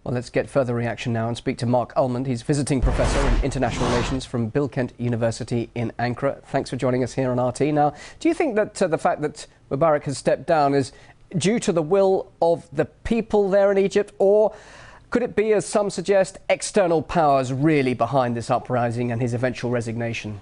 Well, let's get further reaction now and speak to Mark Ullman. He's visiting professor in international relations from Bilkent University in Ankara. Thanks for joining us here on RT. Now, do you think that the fact that Mubarak has stepped down is due to the will of the people there in Egypt, or could it be, as some suggest, external powers really behind this uprising and his eventual resignation?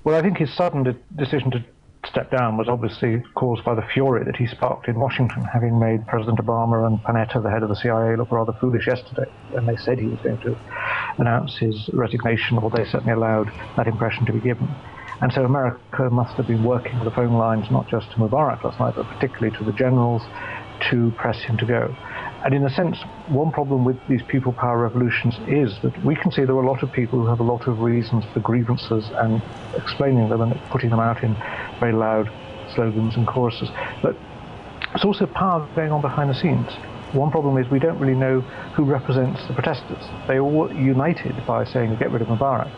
Well, I think his sudden decision to step down was obviously caused by the fury that he sparked in Washington, having made President Obama and Panetta, the head of the CIA, look rather foolish yesterday when they said he was going to announce his resignation, or they certainly allowed that impression to be given. And so America must have been working the phone lines, not just to Mubarak last night, but particularly to the generals, to press him to go. And in a sense, one problem with these people power revolutions is that we can see there are a lot of people who have a lot of reasons for grievances and explaining them and putting them out in very loud slogans and choruses. But there's also power going on behind the scenes. One problem is we don't really know who represents the protesters. They all united by saying get rid of Mubarak,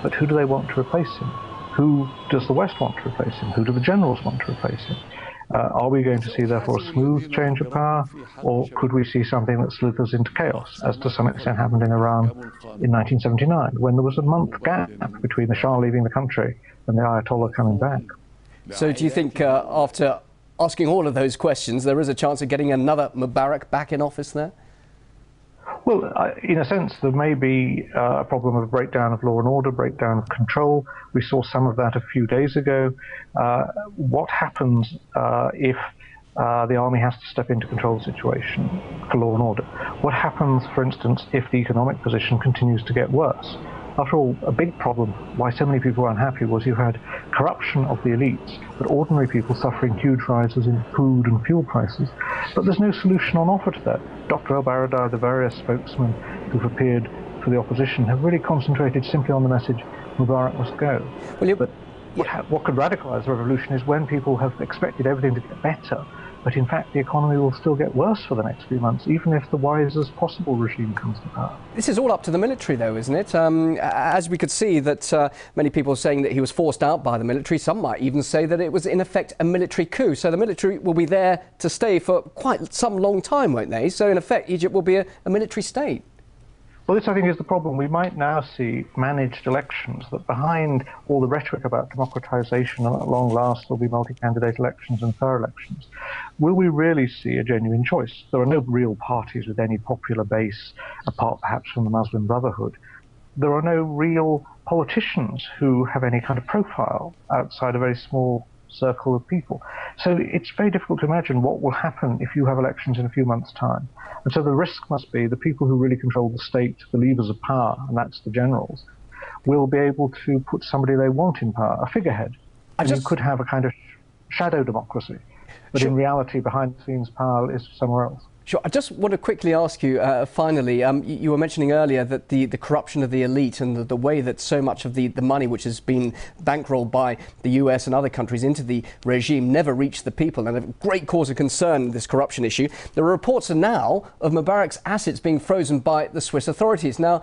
but who do they want to replace him? Who does the West want to replace him? Who do the generals want to replace him? Are we going to see, therefore, a smooth change of power, or could we see something that slithers into chaos, as to some extent happened in Iran in 1979, when there was a month gap between the Shah leaving the country and the Ayatollah coming back? So do you think, after asking all of those questions, there is a chance of getting another Mubarak back in office there? Well, in a sense, there may be a problem of breakdown of law and order, breakdown of control. We saw some of that a few days ago. What happens if the army has to step in to control the situation for law and order? What happens, for instance, if the economic position continues to get worse? After all, a big problem why so many people were unhappy was you had corruption of the elites, but ordinary people suffering huge rises in food and fuel prices. But there's no solution on offer to that. Dr. El-Baradei, the various spokesmen who've appeared for the opposition, have really concentrated simply on the message Mubarak must go. But what could radicalise the revolution is when people have expected everything to get better, but in fact the economy will still get worse for the next few months, even if the wisest possible regime comes to power. This is all up to the military, though, isn't it? As we could see that many people are saying that he was forced out by the military. Some might even say that it was, in effect, a military coup. So the military will be there to stay for quite some long time, won't they? So, in effect, Egypt will be a military state. Well, this, I think, is the problem. We might now see managed elections, that behind all the rhetoric about democratization and at long last there'll be multi-candidate elections and fair elections. Will we really see a genuine choice? There are no real parties with any popular base, apart perhaps from the Muslim Brotherhood. There are no real politicians who have any kind of profile outside a very small circle of people. So it's very difficult to imagine what will happen if you have elections in a few months' time. And so the risk must be the people who really control the state, the levers of power, and that's the generals, will be able to put somebody they want in power, a figurehead. And you could have a kind of shadow democracy, but in reality, behind the scenes power is somewhere else. Sure. I just want to quickly ask you, finally, you were mentioning earlier that the corruption of the elite and the way that so much of the money which has been bankrolled by the US and other countries into the regime never reached the people, and a great cause of concern, this corruption issue. There are reports now of Mubarak's assets being frozen by the Swiss authorities. Now,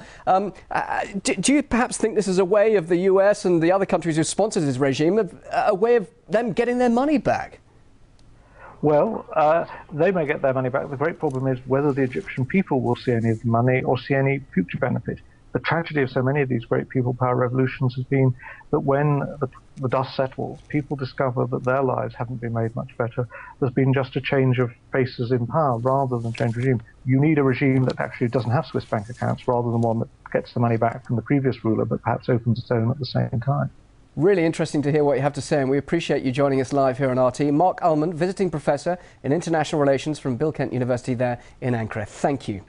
do you perhaps think this is a way of the US and the other countries who sponsored his regime, a way of them getting their money back? Well, they may get their money back. The great problem is whether the Egyptian people will see any of the money or see any future benefit. The tragedy of so many of these great people power revolutions has been that when the dust settles, people discover that their lives haven't been made much better. There's been just a change of faces in power rather than change regime. You need a regime that actually doesn't have Swiss bank accounts rather than one that gets the money back from the previous ruler but perhaps opens its own at the same time. Really interesting to hear what you have to say, and we appreciate you joining us live here on RT. Mark Ullman, visiting professor in international relations from Bilkent University there in Ankara. Thank you.